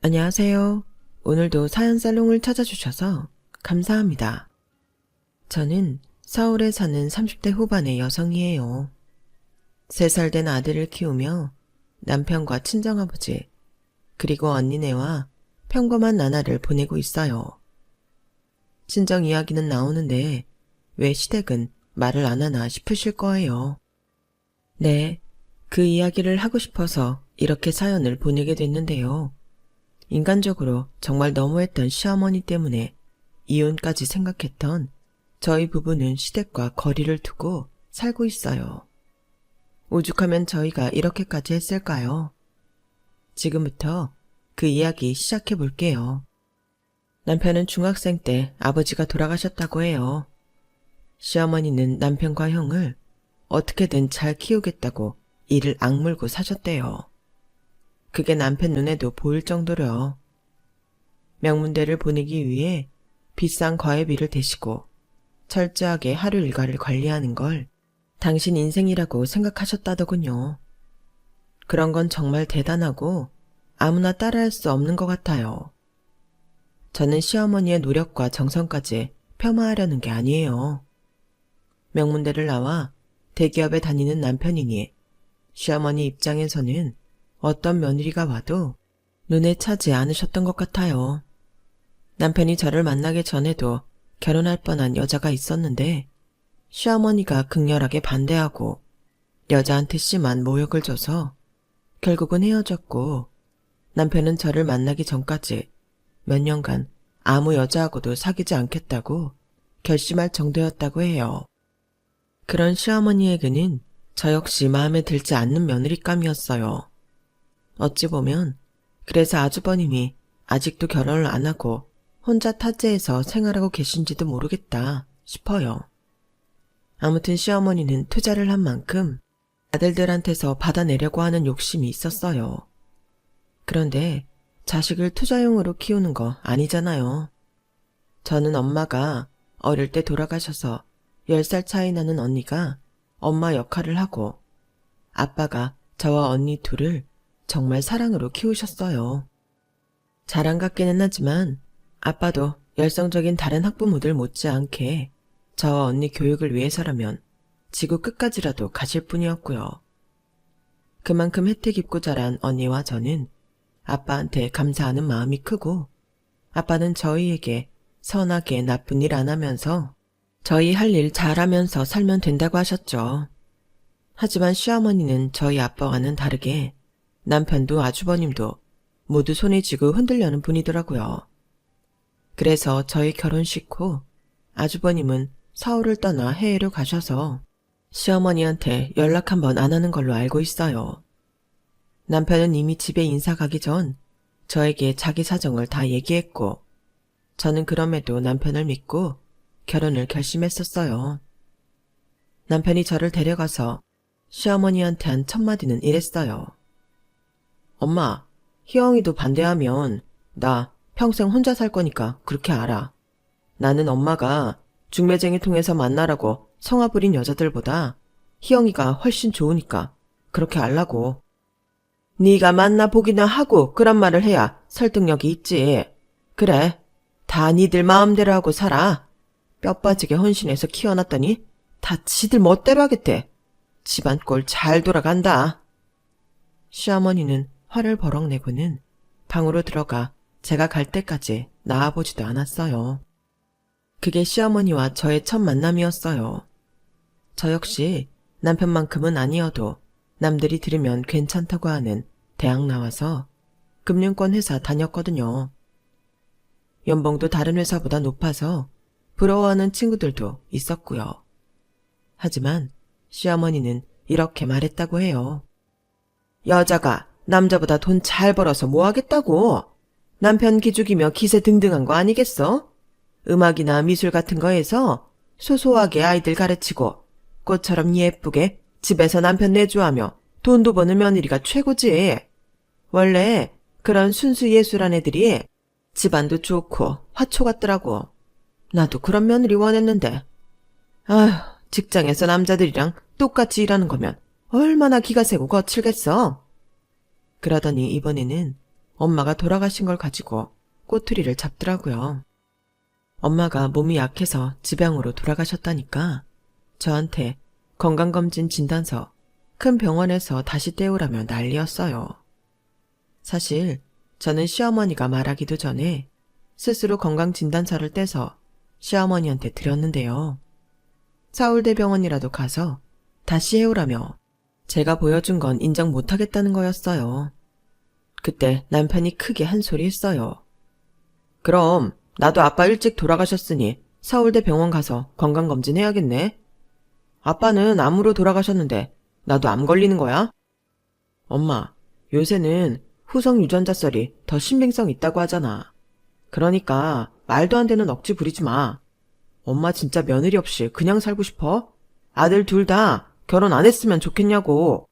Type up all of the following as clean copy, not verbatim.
안녕하세요. 오늘도 사연 살롱을 찾아주셔서 감사합니다. 저는 서울에 사는 30대 후반의 여성이에요. 3살 된 아들을 키우며 남편과 친정아버지, 그리고 언니네와 평범한 나날을 보내고 있어요. 친정 이야기는 나오는데 왜 시댁은 말을 안 하나 싶으실 거예요. 네, 그 이야기를 하고 싶어서 이렇게 사연을 보내게 됐는데요. 인간적으로 정말 너무했던 시어머니 때문에 이혼까지 생각했던 저희 부부는 시댁과 거리를 두고 살고 있어요. 오죽하면 저희가 이렇게까지 했을까요? 지금부터 그 이야기 시작해 볼게요. 남편은 중학생 때 아버지가 돌아가셨다고 해요. 시어머니는 남편과 형을 어떻게든 잘 키우겠다고 이를 악물고 사셨대요. 그게 남편 눈에도 보일 정도로요. 명문대를 보내기 위해 비싼 과외비를 대시고 철저하게 하루 일과를 관리하는 걸 당신 인생이라고 생각하셨다더군요. 그런 건 정말 대단하고 아무나 따라할 수 없는 것 같아요. 저는 시어머니의 노력과 정성까지 폄하하려는 게 아니에요. 명문대를 나와 대기업에 다니는 남편이니 시어머니 입장에서는 어떤 며느리가 와도 눈에 차지 않으셨던 것 같아요. 남편이 저를 만나기 전에도 결혼할 뻔한 여자가 있었는데 시어머니가 극렬하게 반대하고 여자한테 심한 모욕을 줘서 결국은 헤어졌고 남편은 저를 만나기 전까지 몇 년간 아무 여자하고도 사귀지 않겠다고 결심할 정도였다고 해요. 그런 시어머니에게는 저 역시 마음에 들지 않는 며느리감이었어요. 어찌 보면 그래서 아주버님이 아직도 결혼을 안 하고 혼자 타지에서 생활하고 계신지도 모르겠다 싶어요. 아무튼 시어머니는 투자를 한 만큼 아들들한테서 받아내려고 하는 욕심이 있었어요. 그런데 자식을 투자용으로 키우는 거 아니잖아요. 저는 엄마가 어릴 때 돌아가셔서 10살 차이 나는 언니가 엄마 역할을 하고 아빠가 저와 언니 둘을 정말 사랑으로 키우셨어요. 자랑 같기는 하지만 아빠도 열성적인 다른 학부모들 못지않게 저와 언니 교육을 위해서라면 지구 끝까지라도 가실 뿐이었고요. 그만큼 혜택 입고 자란 언니와 저는 아빠한테 감사하는 마음이 크고 아빠는 저희에게 선하게 나쁜 일 안 하면서 저희 할 일 잘하면서 살면 된다고 하셨죠. 하지만 시어머니는 저희 아빠와는 다르게 남편도 아주버님도 모두 손에 쥐고 흔들려는 분이더라고요. 그래서 저희 결혼식 후 아주버님은 서울을 떠나 해외로 가셔서 시어머니한테 연락 한번 안 하는 걸로 알고 있어요. 남편은 이미 집에 인사 가기 전 저에게 자기 사정을 다 얘기했고 저는 그럼에도 남편을 믿고 결혼을 결심했었어요. 남편이 저를 데려가서 시어머니한테 한 첫 마디는 이랬어요. 엄마, 희영이도 반대하면 나 평생 혼자 살 거니까 그렇게 알아. 나는 엄마가 중매쟁이 통해서 만나라고 성화 부린 여자들보다 희영이가 훨씬 좋으니까 그렇게 알라고. 네가 만나보기나 하고 그런 말을 해야 설득력이 있지. 그래, 다 니들 마음대로 하고 살아. 뼈 빠지게 헌신해서 키워놨더니 다 지들 멋대로 하겠대. 집안 꼴 잘 돌아간다. 시어머니는 화를 버럭 내고는 방으로 들어가 제가 갈 때까지 나와보지도 않았어요. 그게 시어머니와 저의 첫 만남이었어요. 저 역시 남편만큼은 아니어도 남들이 들으면 괜찮다고 하는 대학 나와서 금융권 회사 다녔거든요. 연봉도 다른 회사보다 높아서 부러워하는 친구들도 있었고요. 하지만 시어머니는 이렇게 말했다고 해요. 여자가 남자보다 돈 잘 벌어서 뭐 하겠다고? 남편 기죽이며 기세 등등한 거 아니겠어? 음악이나 미술 같은 거에서 소소하게 아이들 가르치고 꽃처럼 예쁘게 집에서 남편 내조하며 돈도 버는 며느리가 최고지. 원래 그런 순수 예술한 애들이 집안도 좋고 화초 같더라고. 나도 그런 며느리 원했는데. 아휴, 직장에서 남자들이랑 똑같이 일하는 거면 얼마나 기가 세고 거칠겠어. 그러더니 이번에는 엄마가 돌아가신 걸 가지고 꼬투리를 잡더라고요. 엄마가 몸이 약해서 지병으로 돌아가셨다니까 저한테 건강검진 진단서 큰 병원에서 다시 떼우라며 난리였어요. 사실 저는 시어머니가 말하기도 전에 스스로 건강진단서를 떼서 시어머니한테 드렸는데요. 서울대병원이라도 가서 다시 해오라며 제가 보여준 건 인정 못하겠다는 거였어요. 그때 남편이 크게 한 소리 했어요. 그럼 나도 아빠 일찍 돌아가셨으니 서울대병원 가서 건강검진 해야겠네. 아빠는 암으로 돌아가셨는데 나도 암 걸리는 거야? 엄마, 요새는 후성 유전자 썰이 더 신빙성 있다고 하잖아. 그러니까 말도 안 되는 억지 부리지 마. 엄마 진짜 며느리 없이 그냥 살고 싶어? 아들 둘 다 결혼 안 했으면 좋겠냐고.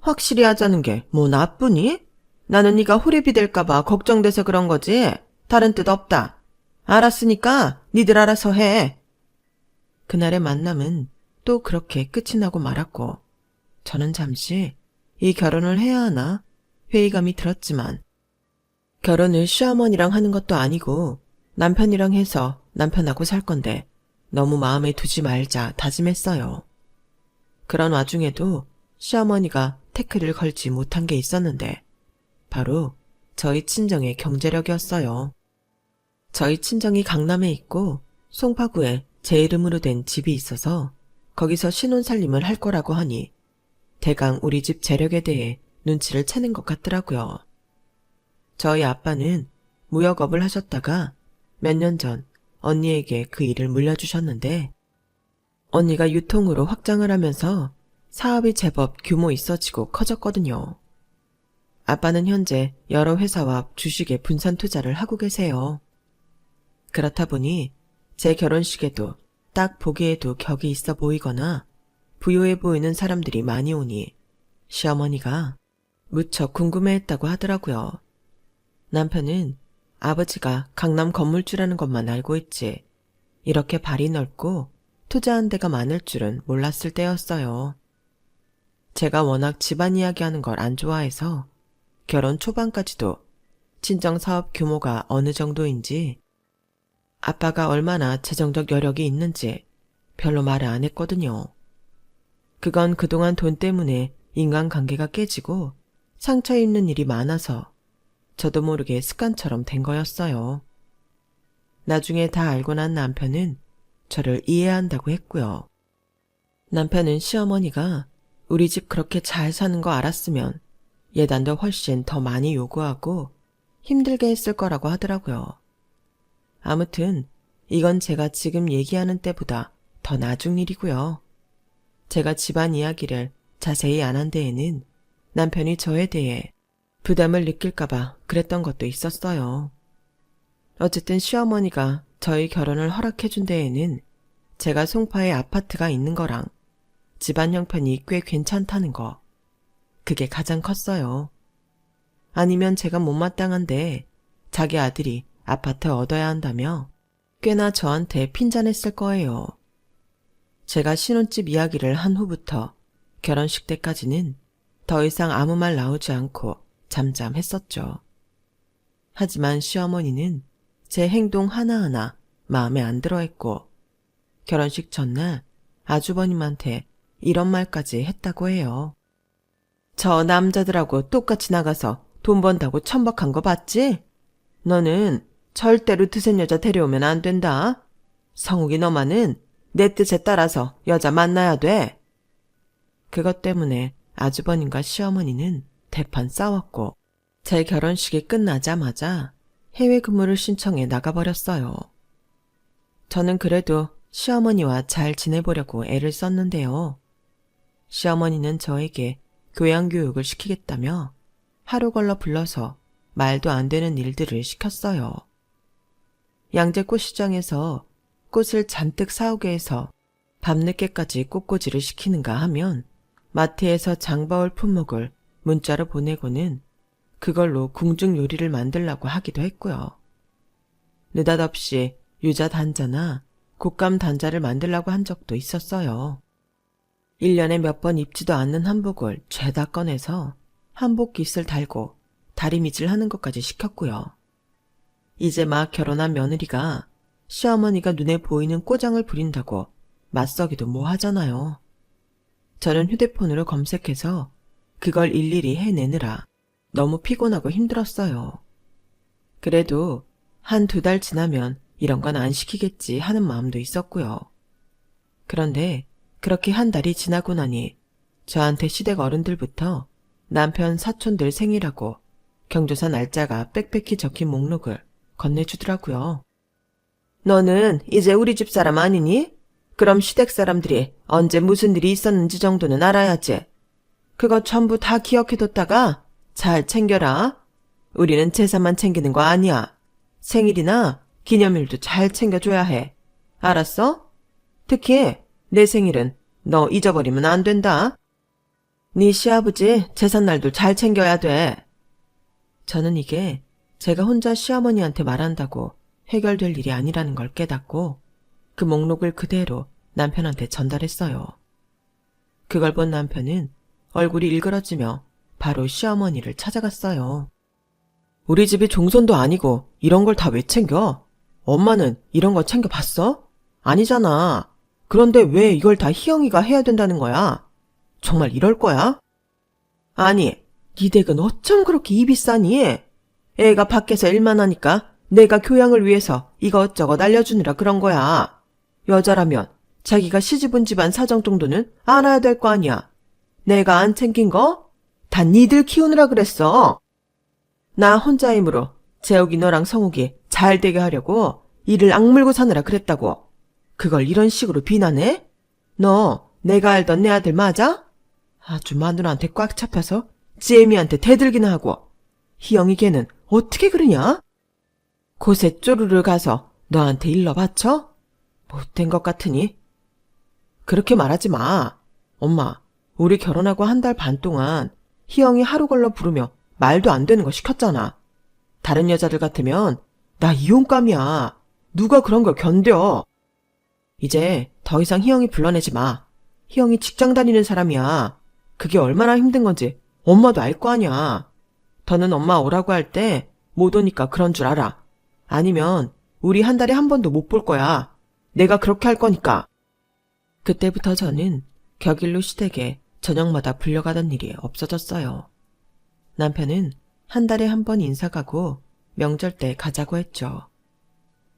확실히 하자는 게 뭐 나쁘니? 나는 네가 호랩이 될까봐 걱정돼서 그런 거지. 다른 뜻 없다. 알았으니까 니들 알아서 해. 그날의 만남은 또 그렇게 끝이 나고 말았고 저는 잠시 이 결혼을 해야 하나 회의감이 들었지만 결혼을 시어머니랑 하는 것도 아니고 남편이랑 해서 남편하고 살 건데 너무 마음에 두지 말자 다짐했어요. 그런 와중에도 시어머니가 태클을 걸지 못한 게 있었는데 바로 저희 친정의 경제력이었어요. 저희 친정이 강남에 있고 송파구에 제 이름으로 된 집이 있어서 거기서 신혼살림을 할 거라고 하니 대강 우리 집 재력에 대해 눈치를 채는 것 같더라고요. 저희 아빠는 무역업을 하셨다가 몇 년 전 언니에게 그 일을 물려주셨는데 언니가 유통으로 확장을 하면서 사업이 제법 규모 있어지고 커졌거든요. 아빠는 현재 여러 회사와 주식에 분산 투자를 하고 계세요. 그렇다 보니 제 결혼식에도 딱 보기에도 격이 있어 보이거나 부유해 보이는 사람들이 많이 오니 시어머니가 무척 궁금해했다고 하더라고요. 남편은 아버지가 강남 건물주라는 것만 알고 있지 이렇게 발이 넓고 투자한 데가 많을 줄은 몰랐을 때였어요. 제가 워낙 집안 이야기하는 걸 안 좋아해서 결혼 초반까지도 친정 사업 규모가 어느 정도인지 아빠가 얼마나 재정적 여력이 있는지 별로 말을 안 했거든요. 그건 그동안 돈 때문에 인간관계가 깨지고 상처 입는 일이 많아서 저도 모르게 습관처럼 된 거였어요. 나중에 다 알고 난 남편은 저를 이해한다고 했고요. 남편은 시어머니가 우리 집 그렇게 잘 사는 거 알았으면 예단도 훨씬 더 많이 요구하고 힘들게 했을 거라고 하더라고요. 아무튼 이건 제가 지금 얘기하는 때보다 더 나중 일이고요. 제가 집안 이야기를 자세히 안 한 데에는 남편이 저에 대해 부담을 느낄까봐 그랬던 것도 있었어요. 어쨌든 시어머니가 저희 결혼을 허락해준 데에는 제가 송파에 아파트가 있는 거랑 집안 형편이 꽤 괜찮다는 거, 그게 가장 컸어요. 아니면 제가 못마땅한데 자기 아들이 아파트 얻어야 한다며 꽤나 저한테 핀잔했을 거예요. 제가 신혼집 이야기를 한 후부터 결혼식 때까지는 더 이상 아무 말 나오지 않고 잠잠했었죠. 하지만 시어머니는 제 행동 하나하나 마음에 안 들어했고 결혼식 전날 아주버님한테 이런 말까지 했다고 해요. 저 남자들하고 똑같이 나가서 돈 번다고 천박한 거 봤지? 너는 절대로 드센 여자 데려오면 안 된다. 성욱이 너만은 내 뜻에 따라서 여자 만나야 돼. 그것 때문에 아주버님과 시어머니는 대판 싸웠고 제 결혼식이 끝나자마자 해외 근무를 신청해 나가버렸어요. 저는 그래도 시어머니와 잘 지내보려고 애를 썼는데요. 시어머니는 저에게 교양교육을 시키겠다며 하루 걸러 불러서 말도 안 되는 일들을 시켰어요. 양재꽃시장에서 꽃을 잔뜩 사오게 해서 밤늦게까지 꽃꽂이를 시키는가 하면 마트에서 장바올 품목을 문자로 보내고는 그걸로 궁중 요리를 만들라고 하기도 했고요. 느닷없이 유자 단자나 곶감 단자를 만들라고 한 적도 있었어요. 1년에 몇 번 입지도 않는 한복을 죄다 꺼내서 한복 깃을 달고 다리미질 하는 것까지 시켰고요. 이제 막 결혼한 며느리가 시어머니가 눈에 보이는 꼬장을 부린다고 맞서기도 뭐 하잖아요. 저는 휴대폰으로 검색해서 그걸 일일이 해내느라 너무 피곤하고 힘들었어요. 그래도 1-2달 지나면 이런 건 안 시키겠지 하는 마음도 있었고요. 그런데 그렇게 1달이 지나고 나니 저한테 시댁 어른들부터 남편 사촌들 생일하고 경조사 날짜가 빽빽히 적힌 목록을 건네주더라고요. 너는 이제 우리 집 사람 아니니? 그럼 시댁 사람들이 언제 무슨 일이 있었는지 정도는 알아야지. 그거 전부 다 기억해뒀다가 잘 챙겨라. 우리는 제사만 챙기는 거 아니야. 생일이나 기념일도 잘 챙겨줘야 해. 알았어? 특히 내 생일은 너 잊어버리면 안 된다. 네 시아버지 제삿날도 잘 챙겨야 돼. 저는 이게 제가 혼자 시어머니한테 말한다고 해결될 일이 아니라는 걸 깨닫고 그 목록을 그대로 남편한테 전달했어요. 그걸 본 남편은 얼굴이 일그러지며 바로 시어머니를 찾아갔어요. 우리 집이 종손도 아니고 이런 걸 다 왜 챙겨? 엄마는 이런 거 챙겨봤어? 아니잖아. 그런데 왜 이걸 다 희영이가 해야 된다는 거야? 정말 이럴 거야? 아니, 니 댁은 어쩜 그렇게 입이 싸니? 애가 밖에서 일만 하니까 내가 교양을 위해서 이것저것 알려주느라 그런 거야. 여자라면 자기가 시집온 집안 사정 정도는 알아야 될 거 아니야. 내가 안 챙긴 거? 다 니들 키우느라 그랬어. 나 혼자 힘으로 재욱이 너랑 성욱이 잘 되게 하려고 이를 악물고 사느라 그랬다고. 그걸 이런 식으로 비난해? 너 내가 알던 내 아들 맞아? 아주 마누라한테 꽉 잡혀서 지혜미한테 대들기나 하고. 희영이 걔는 어떻게 그러냐? 곳에 쪼르르 가서 너한테 일러 바쳐? 못된 것 같으니? 그렇게 말하지 마. 엄마, 우리 결혼하고 1달 반 동안 희영이 하루 걸러 부르며 말도 안 되는 거 시켰잖아. 다른 여자들 같으면 나 이혼감이야. 누가 그런 걸 견뎌. 이제 더 이상 희영이 불러내지 마. 희영이 직장 다니는 사람이야. 그게 얼마나 힘든 건지 엄마도 알 거 아니야. 더는 엄마 오라고 할 때 못 오니까 그런 줄 알아. 아니면 우리 1달에 한 번도 못 볼 거야. 내가 그렇게 할 거니까. 그때부터 저는 격일로 시댁에 저녁마다 불려가던 일이 없어졌어요. 남편은 1달에 한 번 인사 가고 명절 때 가자고 했죠.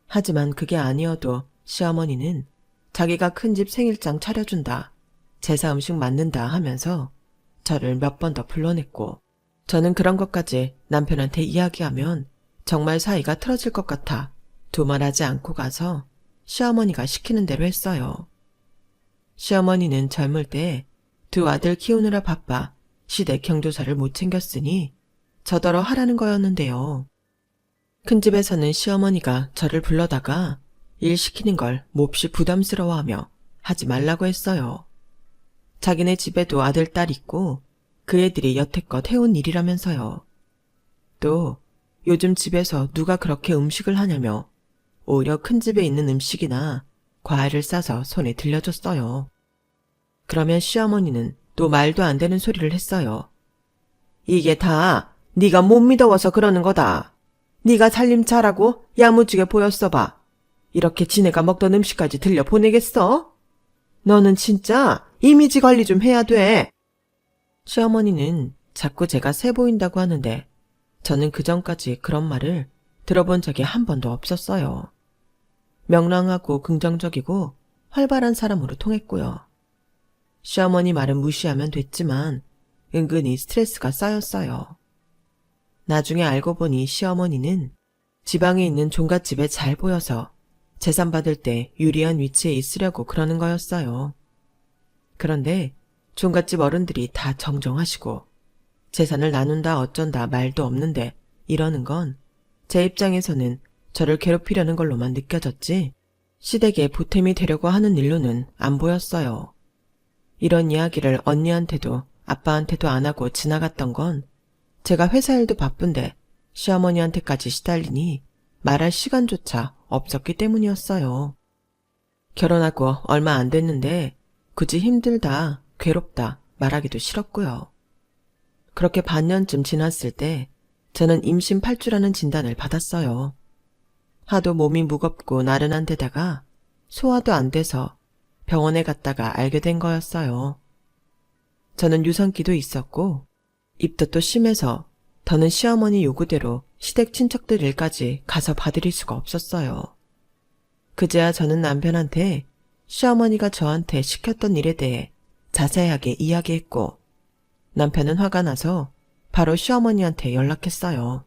하지만 그게 아니어도 시어머니는 자기가 큰 집 생일장 차려준다, 제사 음식 만든다 하면서 저를 몇 번 더 불러냈고, 저는 그런 것까지 남편한테 이야기하면 정말 사이가 틀어질 것 같아 두말하지 않고 가서 시어머니가 시키는 대로 했어요. 시어머니는 젊을 때 2 아들 키우느라 바빠 시댁 경조사를 못 챙겼으니 저더러 하라는 거였는데요. 큰 집에서는 시어머니가 저를 불러다가 일 시키는 걸 몹시 부담스러워하며 하지 말라고 했어요. 자기네 집에도 아들, 딸 있고 그 애들이 여태껏 해온 일이라면서요. 또 요즘 집에서 누가 그렇게 음식을 하냐며 오히려 큰 집에 있는 음식이나 과일을 싸서 손에 들려줬어요. 그러면 시어머니는 또 말도 안 되는 소리를 했어요. 이게 다 네가 못 믿어워서 그러는 거다. 네가 살림 잘하고 야무지게 보였어 봐. 이렇게 지네가 먹던 음식까지 들려 보내겠어? 너는 진짜 이미지 관리 좀 해야 돼. 시어머니는 자꾸 제가 세 보인다고 하는데 저는 그전까지 그런 말을 들어본 적이 한 번도 없었어요. 명랑하고 긍정적이고 활발한 사람으로 통했고요. 시어머니 말은 무시하면 됐지만 은근히 스트레스가 쌓였어요. 나중에 알고 보니 시어머니는 지방에 있는 종갓집에 잘 보여서 재산 받을 때 유리한 위치에 있으려고 그러는 거였어요. 그런데 종갓집 어른들이 다 정정하시고 재산을 나눈다 어쩐다 말도 없는데 이러는 건 제 입장에서는 저를 괴롭히려는 걸로만 느껴졌지 시댁에 보탬이 되려고 하는 일로는 안 보였어요. 이런 이야기를 언니한테도 아빠한테도 안 하고 지나갔던 건 제가 회사 일도 바쁜데 시어머니한테까지 시달리니 말할 시간조차 없었기 때문이었어요. 결혼하고 얼마 안 됐는데 굳이 힘들다, 괴롭다 말하기도 싫었고요. 그렇게 반년쯤 지났을 때 저는 임신 8주라는 진단을 받았어요. 하도 몸이 무겁고 나른한 데다가 소화도 안 돼서 병원에 갔다가 알게 된 거였어요. 저는 유산기도 있었고 입덧도 심해서 더는 시어머니 요구대로 시댁 친척들 일까지 가서 봐드릴 수가 없었어요. 그제야 저는 남편한테 시어머니가 저한테 시켰던 일에 대해 자세하게 이야기했고 남편은 화가 나서 바로 시어머니한테 연락했어요.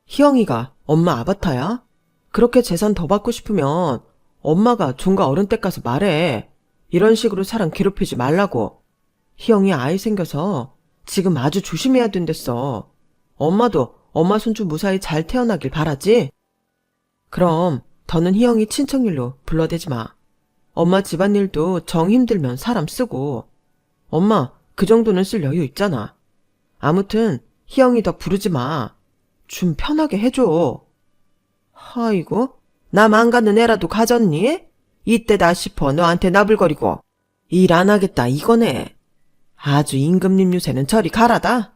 희영이가 엄마 아바타야? 그렇게 재산 더 받고 싶으면 엄마가 종가 어른 댁 가서 말해. 이런 식으로 사람 괴롭히지 말라고. 희영이 아이 생겨서 지금 아주 조심해야 된댔어. 엄마도 엄마 손주 무사히 잘 태어나길 바라지? 그럼 더는 희영이 친척일로 불러대지 마. 엄마 집안일도 정 힘들면 사람 쓰고. 엄마 그 정도는 쓸 여유 있잖아. 아무튼 희영이 더 부르지 마. 좀 편하게 해줘. 아이고, 남 안 가는 애라도 가졌니? 이때다 싶어 너한테 나불거리고. 일 안 하겠다 이거네. 아주 임금님 유세는 저리 가라다.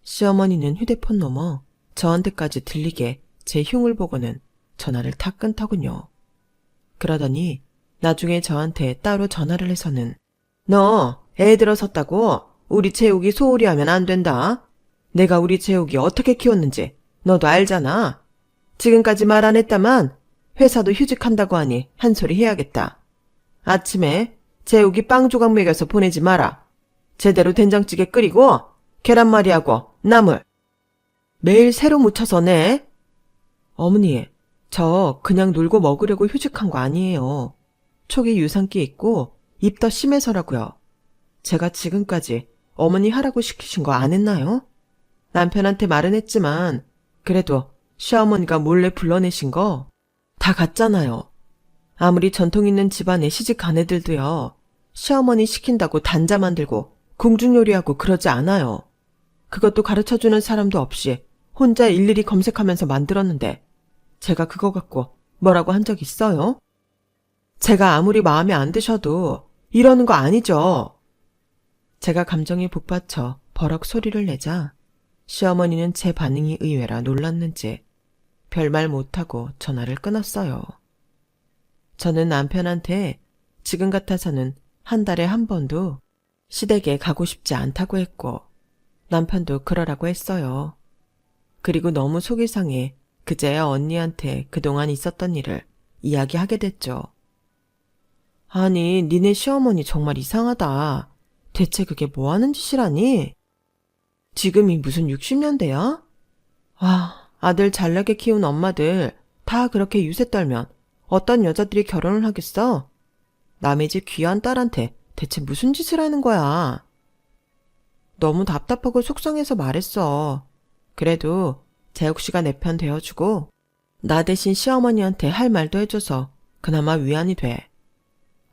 시어머니는 휴대폰 넘어 저한테까지 들리게 제 흉을 보고는 전화를 탁 끊더군요. 그러더니 나중에 저한테 따로 전화를 해서는 너 애 들어섰다고 우리 재욱이 소홀히 하면 안 된다. 내가 우리 재욱이 어떻게 키웠는지 너도 알잖아. 지금까지 말 안 했다만 회사도 휴직한다고 하니 한 소리 해야겠다. 아침에 재욱이 빵 조각 먹여서 보내지 마라. 제대로 된장찌개 끓이고 계란말이하고 나물. 매일 새로 무쳐서 내. 어머니, 저 그냥 놀고 먹으려고 휴직한 거 아니에요. 초기 유산기 있고 입덧 심해서라고요. 제가 지금까지 어머니 하라고 시키신 거 안 했나요? 남편한테 말은 했지만 그래도 시어머니가 몰래 불러내신 거 다 같잖아요. 아무리 전통 있는 집안에 시집간 애들도요. 시어머니 시킨다고 단자 만들고 궁중요리하고 그러지 않아요. 그것도 가르쳐주는 사람도 없이 혼자 일일이 검색하면서 만들었는데 제가 그거 갖고 뭐라고 한 적 있어요? 제가 아무리 마음에 안 드셔도 이러는 거 아니죠. 제가 감정이 북받쳐 버럭 소리를 내자 시어머니는 제 반응이 의외라 놀랐는지 별말 못하고 전화를 끊었어요. 저는 남편한테 지금 같아서는 한 달에 한 번도 시댁에 가고 싶지 않다고 했고 남편도 그러라고 했어요. 그리고 너무 속이 상해 그제야 언니한테 그동안 있었던 일을 이야기하게 됐죠. 아니, 니네 시어머니 정말 이상하다. 대체 그게 뭐 하는 짓이라니? 지금이 무슨 60년대야? 와, 아들 잘나게 키운 엄마들 다 그렇게 유세 떨면 어떤 여자들이 결혼을 하겠어? 남의 집 귀한 딸한테 대체 무슨 짓을 하는 거야? 너무 답답하고 속상해서 말했어. 그래도 재욱 씨가 내 편 되어주고 나 대신 시어머니한테 할 말도 해줘서 그나마 위안이 돼.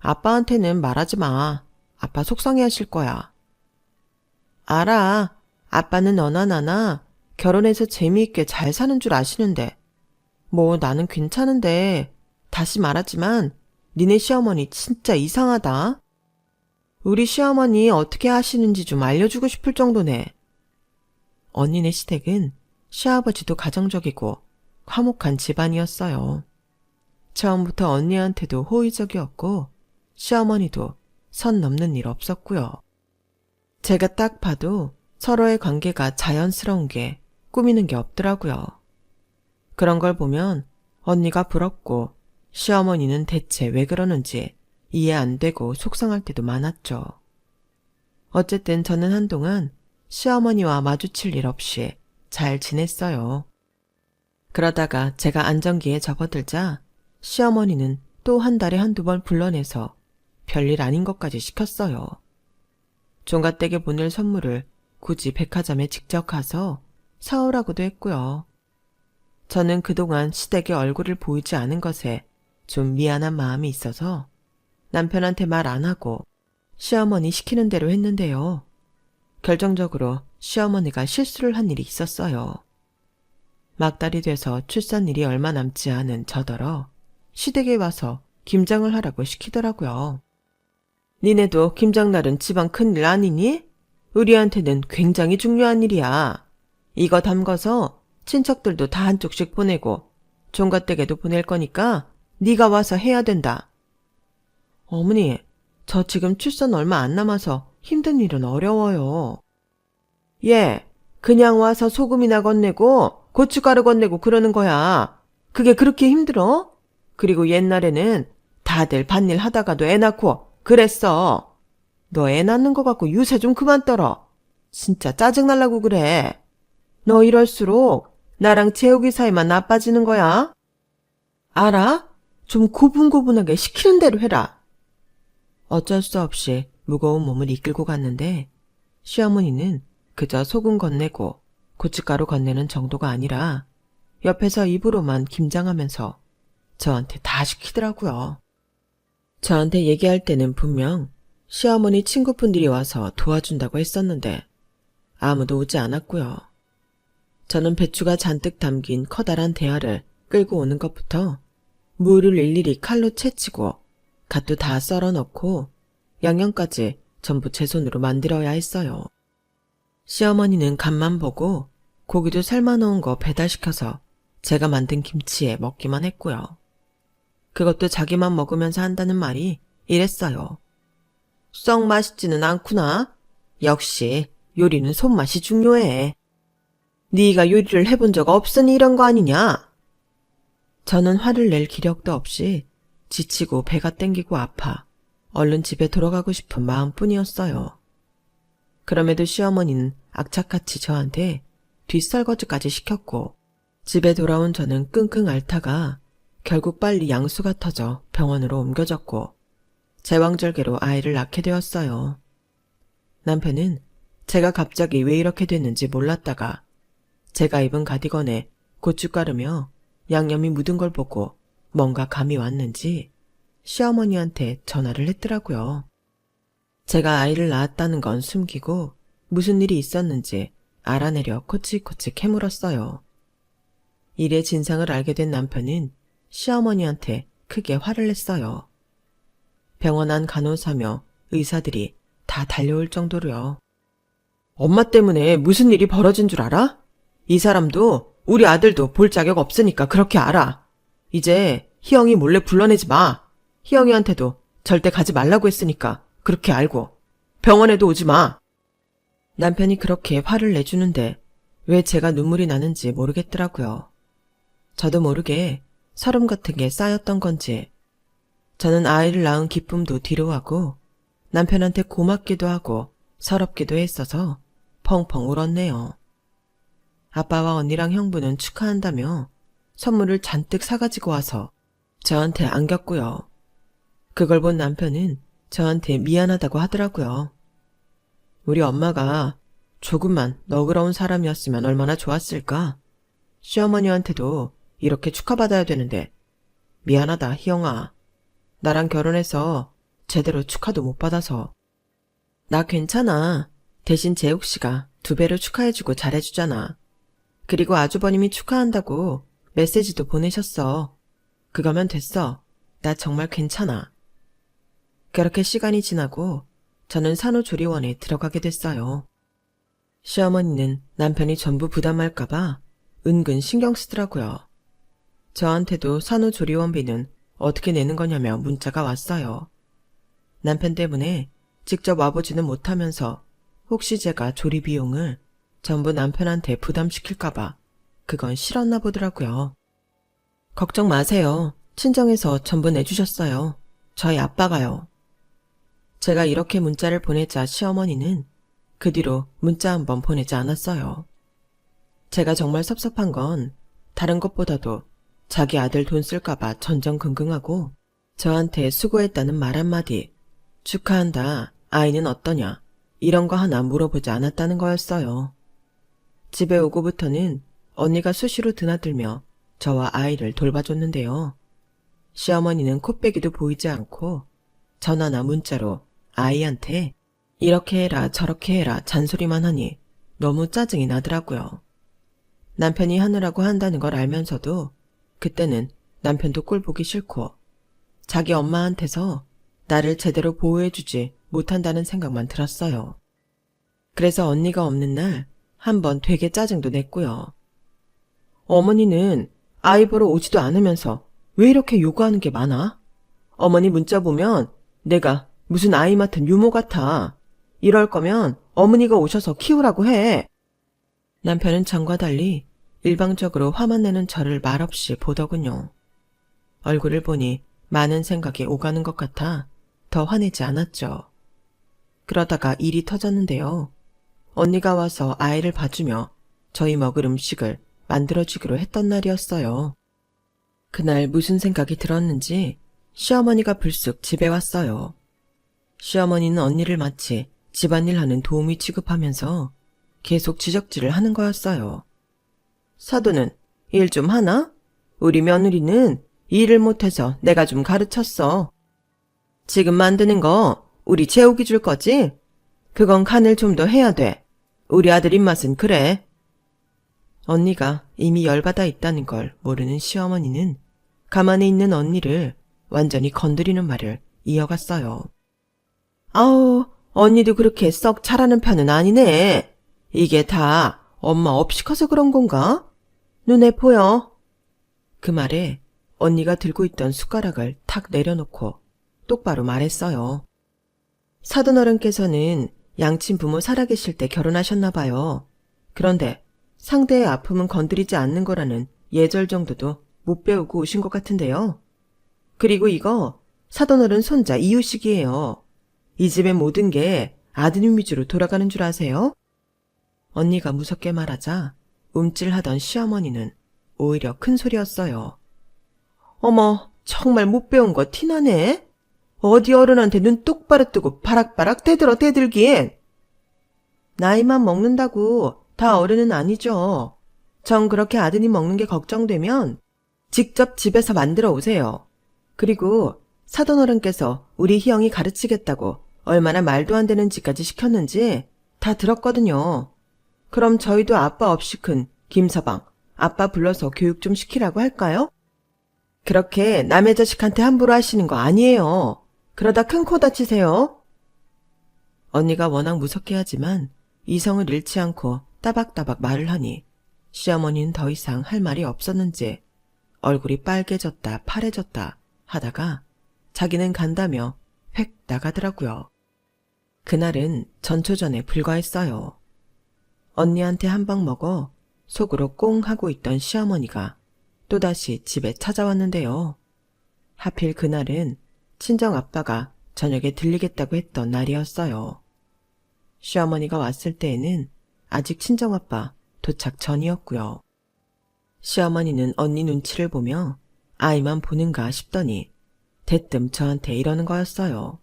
아빠한테는 말하지 마. 아빠 속상해하실 거야. 알아. 아빠는 너나 나나 결혼해서 재미있게 잘 사는 줄 아시는데 뭐 나는 괜찮은데 다시 말하지만 니네 시어머니 진짜 이상하다. 우리 시어머니 어떻게 하시는지 좀 알려주고 싶을 정도네. 언니네 시댁은 시아버지도 가정적이고 화목한 집안이었어요. 처음부터 언니한테도 호의적이었고 시어머니도 선 넘는 일 없었고요. 제가 딱 봐도 서로의 관계가 자연스러운 게 꾸미는 게 없더라고요. 그런 걸 보면 언니가 부럽고 시어머니는 대체 왜 그러는지 이해 안 되고 속상할 때도 많았죠. 어쨌든 저는 한동안 시어머니와 마주칠 일 없이 잘 지냈어요. 그러다가 제가 안정기에 접어들자 시어머니는 또 한 달에 한두 번 불러내서 별일 아닌 것까지 시켰어요. 종갓댁에 보낼 선물을 굳이 백화점에 직접 가서 사오라고도 했고요. 저는 그동안 시댁의 얼굴을 보이지 않은 것에 좀 미안한 마음이 있어서 남편한테 말 안 하고 시어머니 시키는 대로 했는데요. 결정적으로 시어머니가 실수를 한 일이 있었어요. 막달이 돼서 출산일이 얼마 남지 않은 저더러 시댁에 와서 김장을 하라고 시키더라고요. 니네도 김장날은 집안 큰일 아니니? 우리한테는 굉장히 중요한 일이야. 이거 담궈서 친척들도 다 한쪽씩 보내고 종갓댁에도 보낼 거니까 네가 와서 해야 된다. 어머니, 저 지금 출산 얼마 안 남아서 힘든 일은 어려워요. 예, 그냥 와서 소금이나 건네고 고춧가루 건네고 그러는 거야. 그게 그렇게 힘들어? 그리고 옛날에는 다들 밭일 하다가도 애 낳고 그랬어. 너 애 낳는 거 갖고 유세 좀 그만 떨어. 진짜 짜증날라고 그래. 너 이럴수록 나랑 재욱이 사이만 나빠지는 거야. 알아? 좀 고분고분하게 시키는 대로 해라. 어쩔 수 없이 무거운 몸을 이끌고 갔는데 시어머니는 그저 소금 건네고 고춧가루 건네는 정도가 아니라 옆에서 입으로만 김장하면서 저한테 다 시키더라고요. 저한테 얘기할 때는 분명 시어머니 친구분들이 와서 도와준다고 했었는데 아무도 오지 않았고요. 저는 배추가 잔뜩 담긴 커다란 대야를 끌고 오는 것부터 무를 일일이 칼로 채치고 갓도 다 썰어 넣고 양념까지 전부 제 손으로 만들어야 했어요. 시어머니는 간만 보고 고기도 삶아 놓은 거 배달시켜서 제가 만든 김치에 먹기만 했고요. 그것도 자기만 먹으면서 한다는 말이 이랬어요. 썩 맛있지는 않구나. 역시 요리는 손맛이 중요해. 네가 요리를 해본 적 없으니 이런 거 아니냐? 저는 화를 낼 기력도 없이 지치고 배가 땡기고 아파 얼른 집에 돌아가고 싶은 마음뿐이었어요. 그럼에도 시어머니는 악착같이 저한테 뒷설거지까지 시켰고 집에 돌아온 저는 끙끙 앓다가 결국 빨리 양수가 터져 병원으로 옮겨졌고 제왕절개로 아이를 낳게 되었어요. 남편은 제가 갑자기 왜 이렇게 됐는지 몰랐다가 제가 입은 가디건에 고춧가루며 양념이 묻은 걸 보고 뭔가 감이 왔는지 시어머니한테 전화를 했더라고요. 제가 아이를 낳았다는 건 숨기고 무슨 일이 있었는지 알아내려 코치코치 캐물었어요. 일의 진상을 알게 된 남편은 시어머니한테 크게 화를 냈어요. 병원 안 간호사며 의사들이 다 달려올 정도로요. 엄마 때문에 무슨 일이 벌어진 줄 알아? 이 사람도 우리 아들도 볼 자격 없으니까 그렇게 알아. 이제 희영이 몰래 불러내지 마. 희영이한테도 절대 가지 말라고 했으니까 그렇게 알고 병원에도 오지 마. 남편이 그렇게 화를 내주는데 왜 제가 눈물이 나는지 모르겠더라고요. 저도 모르게 서름 같은 게 쌓였던 건지 저는 아이를 낳은 기쁨도 뒤로하고 남편한테 고맙기도 하고 서럽기도 했어서 펑펑 울었네요. 아빠와 언니랑 형부는 축하한다며 선물을 잔뜩 사가지고 와서 저한테 안겼고요. 그걸 본 남편은 저한테 미안하다고 하더라고요. 우리 엄마가 조금만 너그러운 사람이었으면 얼마나 좋았을까? 시어머니한테도 이렇게 축하받아야 되는데 미안하다 희영아. 나랑 결혼해서 제대로 축하도 못 받아서. 나 괜찮아. 대신 재욱씨가 2배로 축하해주고 잘해주잖아. 그리고 아주버님이 축하한다고 메시지도 보내셨어. 그거면 됐어. 나 정말 괜찮아. 그렇게 시간이 지나고 저는 산후조리원에 들어가게 됐어요. 시어머니는 남편이 전부 부담할까봐 은근 신경 쓰더라고요. 저한테도 산후조리원비는 어떻게 내는 거냐며 문자가 왔어요. 남편 때문에 직접 와보지는 못하면서 혹시 제가 조리 비용을 전부 남편한테 부담시킬까봐 그건 싫었나 보더라고요. 걱정 마세요. 친정에서 전부 내주셨어요. 저희 아빠가요. 제가 이렇게 문자를 보내자 시어머니는 그 뒤로 문자 한 번 보내지 않았어요. 제가 정말 섭섭한 건 다른 것보다도 자기 아들 돈 쓸까봐 전전긍긍하고 저한테 수고했다는 말 한마디, 축하한다, 아이는 어떠냐, 이런 거 하나 물어보지 않았다는 거였어요. 집에 오고부터는 언니가 수시로 드나들며 저와 아이를 돌봐줬는데요. 시어머니는 코빼기도 보이지 않고 전화나 문자로 아이한테 이렇게 해라 저렇게 해라 잔소리만 하니 너무 짜증이 나더라고요. 남편이 하느라고 한다는 걸 알면서도 그때는 남편도 꼴 보기 싫고 자기 엄마한테서 나를 제대로 보호해주지 못한다는 생각만 들었어요. 그래서 언니가 없는 날 한번 되게 짜증도 냈고요. 어머니는 아이 보러 오지도 않으면서 왜 이렇게 요구하는 게 많아? 어머니 문자 보면 내가 무슨 아이 맡은 유모 같아. 이럴 거면 어머니가 오셔서 키우라고 해. 남편은 전과 달리 일방적으로 화만 내는 저를 말없이 보더군요. 얼굴을 보니 많은 생각이 오가는 것 같아 더 화내지 않았죠. 그러다가 일이 터졌는데요. 언니가 와서 아이를 봐주며 저희 먹을 음식을 만들어주기로 했던 날이었어요. 그날 무슨 생각이 들었는지 시어머니가 불쑥 집에 왔어요. 시어머니는 언니를 마치 집안일 하는 도우미 취급하면서 계속 지적질을 하는 거였어요. 사돈은 일 좀 하나? 우리 며느리는 일을 못해서 내가 좀 가르쳤어. 지금 만드는 거 우리 재욱이 줄 거지? 그건 간을 좀 더 해야 돼. 우리 아들 입맛은 그래. 언니가 이미 열받아 있다는 걸 모르는 시어머니는 가만히 있는 언니를 완전히 건드리는 말을 이어갔어요. 아우, 언니도 그렇게 썩 잘하는 편은 아니네. 이게 다 엄마 없이 커서 그런 건가? 눈에 보여. 그 말에 언니가 들고 있던 숟가락을 탁 내려놓고 똑바로 말했어요. 사돈어른께서는 양친 부모 살아계실 때 결혼하셨나 봐요. 그런데 상대의 아픔은 건드리지 않는 거라는 예절 정도도 못 배우고 오신 것 같은데요. 그리고 이거 사돈어른 손자 이유식이에요. 이 집의 모든 게 아드님 위주로 돌아가는 줄 아세요? 언니가 무섭게 말하자 움찔하던 시어머니는 오히려 큰 소리였어요. 어머, 정말 못 배운 거 티나네? 어디 어른한테 눈 똑바로 뜨고 바락바락 떼들기엔. 나이만 먹는다고 다 어른은 아니죠. 전 그렇게 아드님 먹는 게 걱정되면 직접 집에서 만들어 오세요. 그리고 사돈어른께서 우리 희영이 가르치겠다고 얼마나 말도 안 되는 짓까지 시켰는지 다 들었거든요. 그럼 저희도 아빠 없이 큰 김서방, 아빠 불러서 교육 좀 시키라고 할까요? 그렇게 남의 자식한테 함부로 하시는 거 아니에요. 그러다 큰 코 다치세요. 언니가 워낙 무섭게 하지만 이성을 잃지 않고 따박따박 말을 하니 시어머니는 더 이상 할 말이 없었는지 얼굴이 빨개졌다 파래졌다 하다가 자기는 간다며 획 나가더라고요. 그날은 전초전에 불과했어요. 언니한테 한 방 먹어 속으로 꽁 하고 있던 시어머니가 또다시 집에 찾아왔는데요. 하필 그날은 친정아빠가 저녁에 들리겠다고 했던 날이었어요. 시어머니가 왔을 때에는 아직 친정아빠 도착 전이었고요. 시어머니는 언니 눈치를 보며 아이만 보는가 싶더니 대뜸 저한테 이러는 거였어요.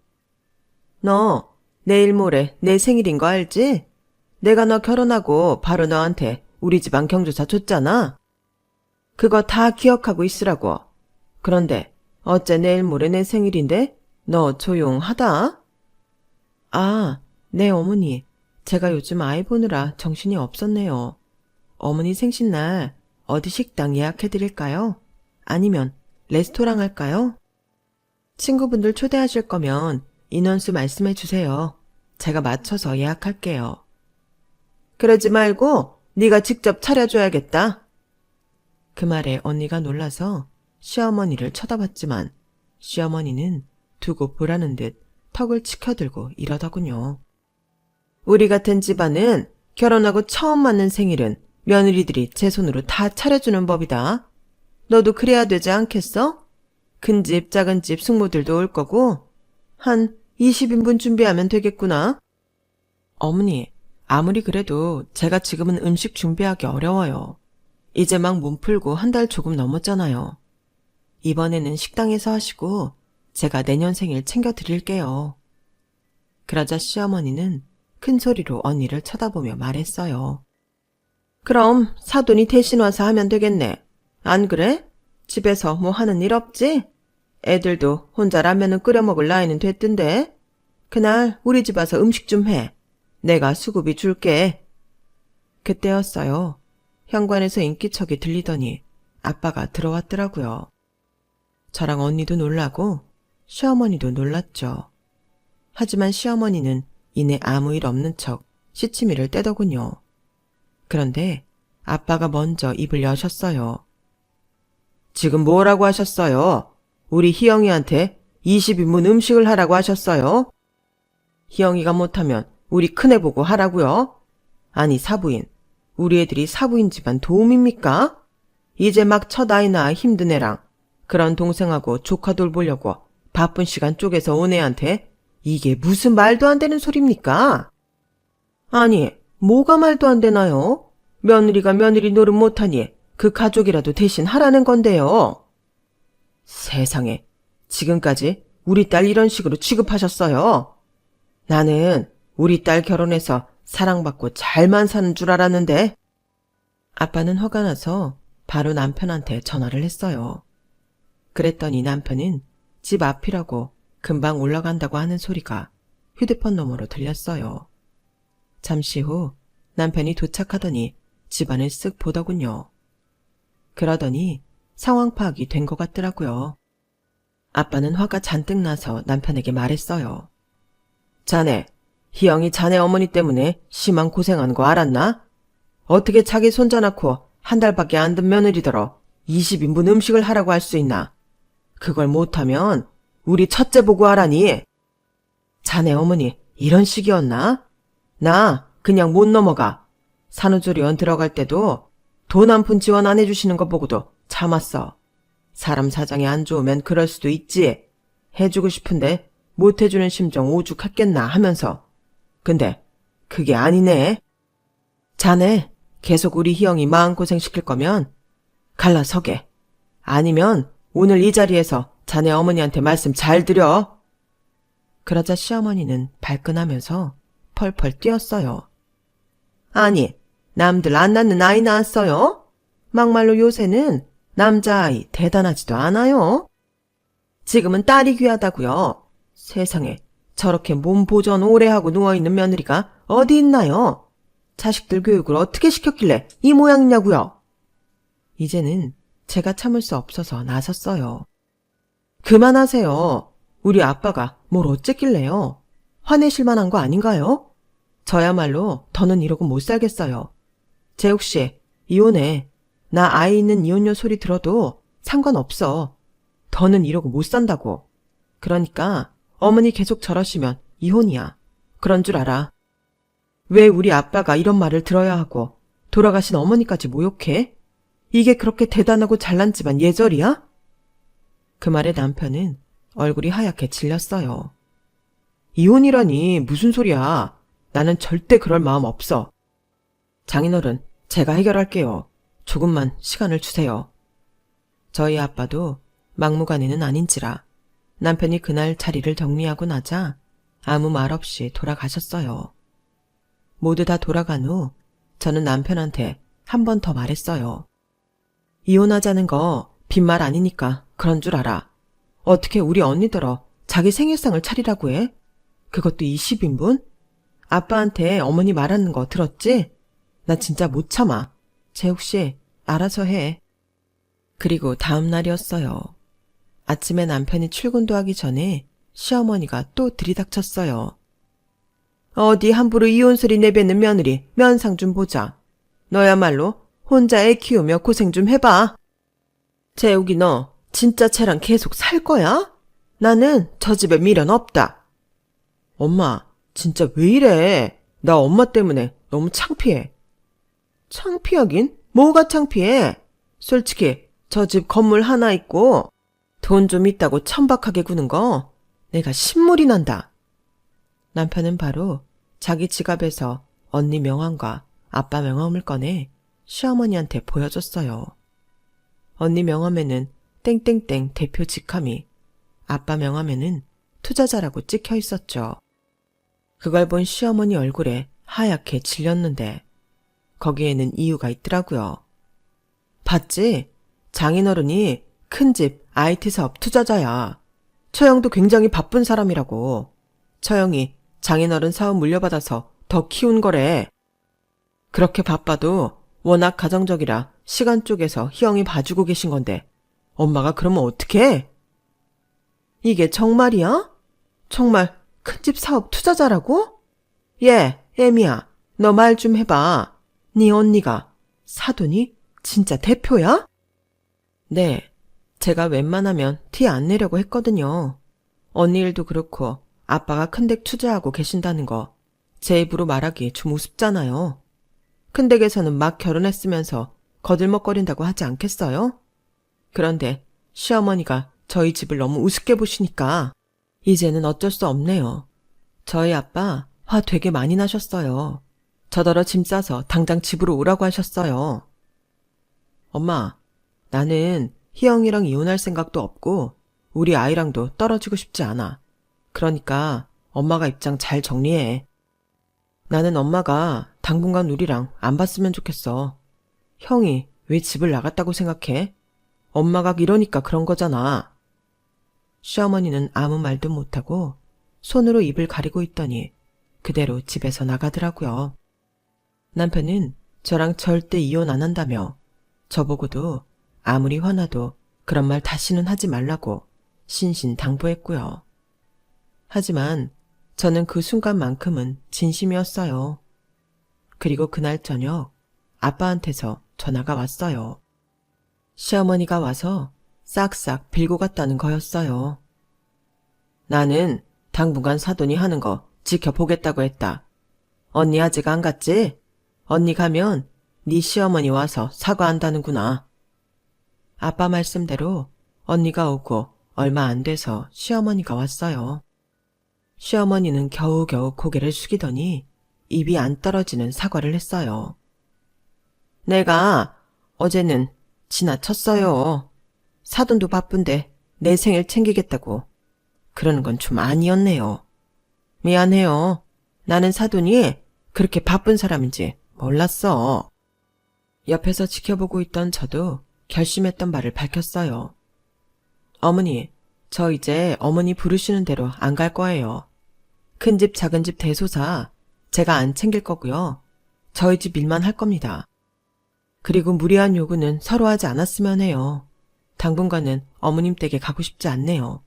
너 내일 모레 내 생일인 거 알지? 내가 너 결혼하고 바로 너한테 우리 집안 경조사 줬잖아. 그거 다 기억하고 있으라고. 그런데 어째 내일 모레 내 생일인데 너 조용하다? 아, 네 어머니. 제가 요즘 아이 보느라 정신이 없었네요. 어머니 생신날 어디 식당 예약해드릴까요? 아니면 레스토랑 할까요? 친구분들 초대하실 거면 인원수 말씀해 주세요. 제가 맞춰서 예약할게요. 그러지 말고 네가 직접 차려줘야겠다. 그 말에 언니가 놀라서 시어머니를 쳐다봤지만 시어머니는 두고 보라는 듯 턱을 치켜들고 이러더군요. 우리 같은 집안은 결혼하고 처음 맞는 생일은 며느리들이 제 손으로 다 차려주는 법이다. 너도 그래야 되지 않겠어? 큰 집, 작은 집 숙모들도 올 거고 한 20인분 준비하면 되겠구나. 어머니, 아무리 그래도 제가 지금은 음식 준비하기 어려워요. 이제 막 몸 풀고 한 달 조금 넘었잖아요. 이번에는 식당에서 하시고 제가 내년 생일 챙겨드릴게요. 그러자 시어머니는 큰 소리로 언니를 쳐다보며 말했어요. 그럼 사돈이 대신 와서 하면 되겠네. 안 그래? 집에서 뭐 하는 일 없지? 애들도 혼자 라면은 끓여 먹을 나이는 됐던데. 그날 우리 집 와서 음식 좀 해. 내가 수고비 줄게. 그때였어요. 현관에서 인기척이 들리더니 아빠가 들어왔더라고요. 저랑 언니도 놀라고 시어머니도 놀랐죠. 하지만 시어머니는 이내 아무 일 없는 척 시치미를 떼더군요. 그런데 아빠가 먼저 입을 여셨어요. 지금 뭐라고 하셨어요? 우리 희영이한테 20인분 음식을 하라고 하셨어요? 희영이가 못하면 우리 큰애 보고 하라고요? 아니 사부인, 우리 애들이 사부인 집안 도움입니까? 이제 막 첫 아이 낳아 힘든 애랑 그런 동생하고 조카 돌보려고 바쁜 시간 쪼개서 온 애한테 이게 무슨 말도 안 되는 소리입니까? 아니, 뭐가 말도 안 되나요? 며느리가 며느리 노릇 못하니 그 가족이라도 대신 하라는 건데요. 세상에, 지금까지 우리 딸 이런 식으로 취급하셨어요. 나는 우리 딸 결혼해서 사랑받고 잘만 사는 줄 알았는데. 아빠는 화가 나서 바로 남편한테 전화를 했어요. 그랬더니 남편은 집 앞이라고 금방 올라간다고 하는 소리가 휴대폰 너머로 들렸어요. 잠시 후 남편이 도착하더니 집안을 쓱 보더군요. 그러더니 상황 파악이 된 것 같더라고요. 아빠는 화가 잔뜩 나서 남편에게 말했어요. 자네, 희영이 자네 어머니 때문에 심한 고생한 거 알았나? 어떻게 자기 손자 낳고 한 달밖에 안 된 며느리더러 20인분 음식을 하라고 할 수 있나? 그걸 못하면 우리 첫째 보고 하라니. 자네 어머니 이런 식이었나? 나 그냥 못 넘어가. 산후조리원 들어갈 때도 돈 한 푼 지원 안 해주시는 거 보고도 참았어. 사람 사정이 안 좋으면 그럴 수도 있지. 해주고 싶은데 못 해주는 심정 오죽했겠나 하면서. 근데 그게 아니네. 자네 계속 우리 희영이 마음고생 시킬 거면 갈라서게. 아니면 오늘 이 자리에서 자네 어머니한테 말씀 잘 드려. 그러자 시어머니는 발끈하면서 펄펄 뛰었어요. 아니, 남들 안 낳는 아이 낳았어요? 막말로 요새는 남자아이 대단하지도 않아요. 지금은 딸이 귀하다고요. 세상에 저렇게 몸 보전 오래 하고 누워있는 며느리가 어디 있나요? 자식들 교육을 어떻게 시켰길래 이 모양이냐고요. 이제는 제가 참을 수 없어서 나섰어요. 그만하세요. 우리 아빠가 뭘 어쨌길래요. 화내실 만한 거 아닌가요? 저야말로 더는 이러고 못 살겠어요. 재욱씨, 이혼해. 나 아이 있는 이혼녀 소리 들어도 상관없어. 더는 이러고 못 산다고. 그러니까 어머니 계속 저러시면 이혼이야. 그런 줄 알아. 왜 우리 아빠가 이런 말을 들어야 하고 돌아가신 어머니까지 모욕해? 이게 그렇게 대단하고 잘난 집안 예절이야? 그 말에 남편은 얼굴이 하얗게 질렸어요. 이혼이라니 무슨 소리야. 나는 절대 그럴 마음 없어. 장인어른, 제가 해결할게요. 조금만 시간을 주세요. 저희 아빠도 막무가내는 아닌지라 남편이 그날 자리를 정리하고 나자 아무 말 없이 돌아가셨어요. 모두 다 돌아간 후 저는 남편한테 한 번 더 말했어요. 이혼하자는 거 빈말 아니니까 그런 줄 알아. 어떻게 우리 언니들어 자기 생일상을 차리라고 해? 그것도 20인분? 아빠한테 어머니 말하는 거 들었지? 나 진짜 못 참아. 재욱씨, 알아서 해. 그리고 다음 날이었어요. 아침에 남편이 출근도 하기 전에 시어머니가 또 들이닥쳤어요. 어디 함부로 이혼 소리 내뱉는 며느리 면상 좀 보자. 너야말로 혼자 애 키우며 고생 좀 해봐. 재욱이 너 진짜 쟤랑 계속 살 거야? 나는 저 집에 미련 없다. 엄마, 진짜 왜 이래? 나 엄마 때문에 너무 창피해. 창피하긴? 뭐가 창피해? 솔직히 저 집 건물 하나 있고 돈 좀 있다고 천박하게 구는 거 내가 신물이 난다. 남편은 바로 자기 지갑에서 언니 명함과 아빠 명함을 꺼내 시어머니한테 보여줬어요. 언니 명함에는 땡땡땡 대표 직함이, 아빠 명함에는 투자자라고 찍혀 있었죠. 그걸 본 시어머니 얼굴에 하얗게 질렸는데 거기에는 이유가 있더라고요. 봤지? 장인어른이 큰집 IT 사업 투자자야. 처형도 굉장히 바쁜 사람이라고. 처형이 장인어른 사업 물려받아서 더 키운 거래. 그렇게 바빠도 워낙 가정적이라 시간 쪼개서 희영이 봐주고 계신 건데 엄마가 그러면 어떡해? 이게 정말이야? 정말 큰집 사업 투자자라고? 예, 애미야, 너 말 좀 해봐. 네 언니가 사돈이 진짜 대표야? 네, 제가 웬만하면 티 안 내려고 했거든요. 언니 일도 그렇고 아빠가 큰 댁 투자하고 계신다는 거 제 입으로 말하기 좀 우습잖아요. 큰 댁에서는 막 결혼했으면서 거들먹거린다고 하지 않겠어요? 그런데 시어머니가 저희 집을 너무 우습게 보시니까 이제는 어쩔 수 없네요. 저희 아빠 화 되게 많이 나셨어요. 저더러 짐 싸서 당장 집으로 오라고 하셨어요. 엄마, 나는 희영이랑 이혼할 생각도 없고 우리 아이랑도 떨어지고 싶지 않아. 그러니까 엄마가 입장 잘 정리해. 나는 엄마가 당분간 우리랑 안 봤으면 좋겠어. 형이 왜 집을 나갔다고 생각해? 엄마가 이러니까 그런 거잖아. 시어머니는 아무 말도 못하고 손으로 입을 가리고 있더니 그대로 집에서 나가더라고요. 남편은 저랑 절대 이혼 안 한다며 저보고도 아무리 화나도 그런 말 다시는 하지 말라고 신신당부했고요. 하지만 저는 그 순간만큼은 진심이었어요. 그리고 그날 저녁 아빠한테서 전화가 왔어요. 시어머니가 와서 싹싹 빌고 갔다는 거였어요. 나는 당분간 사돈이 하는 거 지켜보겠다고 했다. 언니 아직 안 갔지? 언니 가면 네 시어머니 와서 사과한다는구나. 아빠 말씀대로 언니가 오고 얼마 안 돼서 시어머니가 왔어요. 시어머니는 겨우겨우 고개를 숙이더니 입이 안 떨어지는 사과를 했어요. 내가 어제는 지나쳤어요. 사돈도 바쁜데 내 생일 챙기겠다고. 그러는 건 좀 아니었네요. 미안해요. 나는 사돈이 그렇게 바쁜 사람인지 몰랐어. 옆에서 지켜보고 있던 저도 결심했던 말을 밝혔어요. 어머니, 저 이제 어머니 부르시는 대로 안 갈 거예요. 큰 집 작은 집 대소사 제가 안 챙길 거고요. 저희 집 일만 할 겁니다. 그리고 무리한 요구는 서로 하지 않았으면 해요. 당분간은 어머님 댁에 가고 싶지 않네요.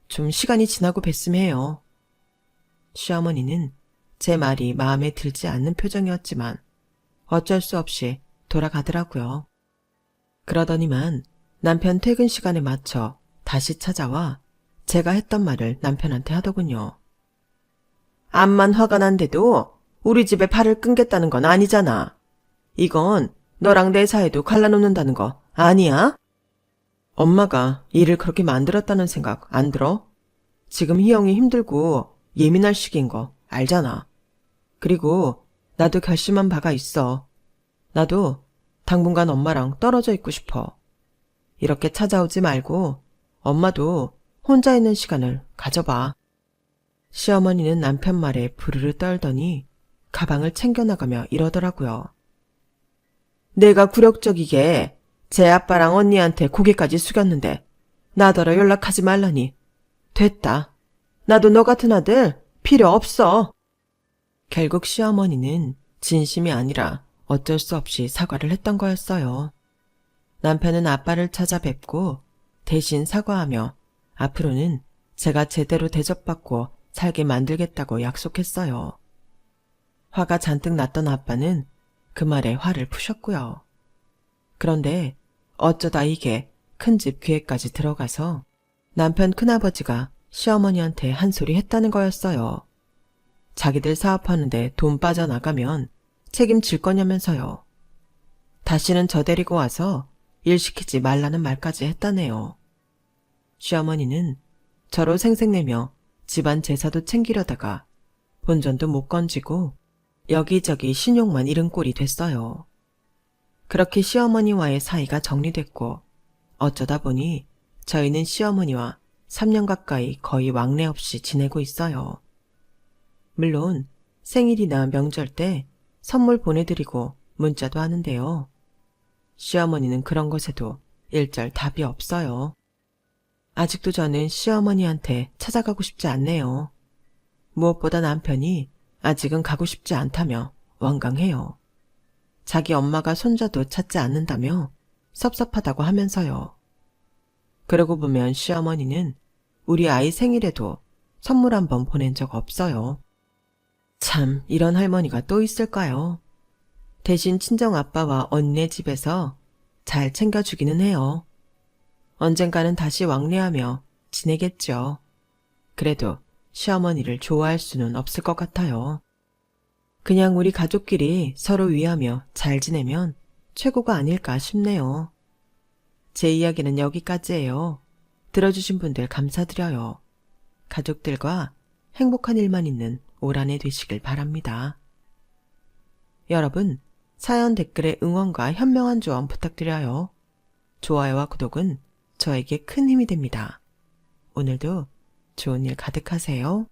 좀 시간이 지나고 뵀으면 해요. 시어머니는 제 말이 마음에 들지 않는 표정이었지만 어쩔 수 없이 돌아가더라고요. 그러더니만 남편 퇴근 시간에 맞춰 다시 찾아와 제가 했던 말을 남편한테 하더군요. 암만 화가 난데도 우리 집에 팔을 끊겠다는 건 아니잖아. 이건 너랑 내 사이도 갈라놓는다는 거 아니야? 엄마가 일을 그렇게 만들었다는 생각 안 들어? 지금 희영이 힘들고 예민할 시기인 거 알잖아. 그리고 나도 결심한 바가 있어. 나도 당분간 엄마랑 떨어져 있고 싶어. 이렇게 찾아오지 말고 엄마도 혼자 있는 시간을 가져봐. 시어머니는 남편 말에 부르르 떨더니 가방을 챙겨나가며 이러더라고요. 내가 굴욕적이게 제 아빠랑 언니한테 고개까지 숙였는데 나더러 연락하지 말라니. 됐다. 나도 너 같은 아들 필요 없어. 결국 시어머니는 진심이 아니라 어쩔 수 없이 사과를 했던 거였어요. 남편은 아빠를 찾아뵙고 대신 사과하며 앞으로는 제가 제대로 대접받고 살게 만들겠다고 약속했어요. 화가 잔뜩 났던 아빠는 그 말에 화를 푸셨고요. 그런데 어쩌다 이게 큰집 귀에까지 들어가서 남편 큰아버지가 시어머니한테 한 소리 했다는 거였어요. 자기들 사업하는데 돈 빠져나가면 책임질 거냐면서요. 다시는 저 데리고 와서 일 시키지 말라는 말까지 했다네요. 시어머니는 저로 생색내며 집안 제사도 챙기려다가 본전도 못 건지고 여기저기 신용만 잃은 꼴이 됐어요. 그렇게 시어머니와의 사이가 정리됐고 어쩌다 보니 저희는 시어머니와 3년 가까이 거의 왕래 없이 지내고 있어요. 물론 생일이나 명절 때 선물 보내드리고 문자도 하는데요. 시어머니는 그런 것에도 일절 답이 없어요. 아직도 저는 시어머니한테 찾아가고 싶지 않네요. 무엇보다 남편이 아직은 가고 싶지 않다며 완강해요. 자기 엄마가 손자도 찾지 않는다며 섭섭하다고 하면서요. 그러고 보면 시어머니는 우리 아이 생일에도 선물 한 번 보낸 적 없어요. 참, 이런 할머니가 또 있을까요? 대신 친정 아빠와 언니네 집에서 잘 챙겨주기는 해요. 언젠가는 다시 왕래하며 지내겠죠. 그래도 시어머니를 좋아할 수는 없을 것 같아요. 그냥 우리 가족끼리 서로 위하며 잘 지내면 최고가 아닐까 싶네요. 제 이야기는 여기까지예요. 들어주신 분들 감사드려요. 가족들과 행복한 일만 있는 올 한 해 되시길 바랍니다. 여러분, 사연 댓글에 응원과 현명한 조언 부탁드려요. 좋아요와 구독은 저에게 큰 힘이 됩니다. 오늘도 좋은 일 가득하세요.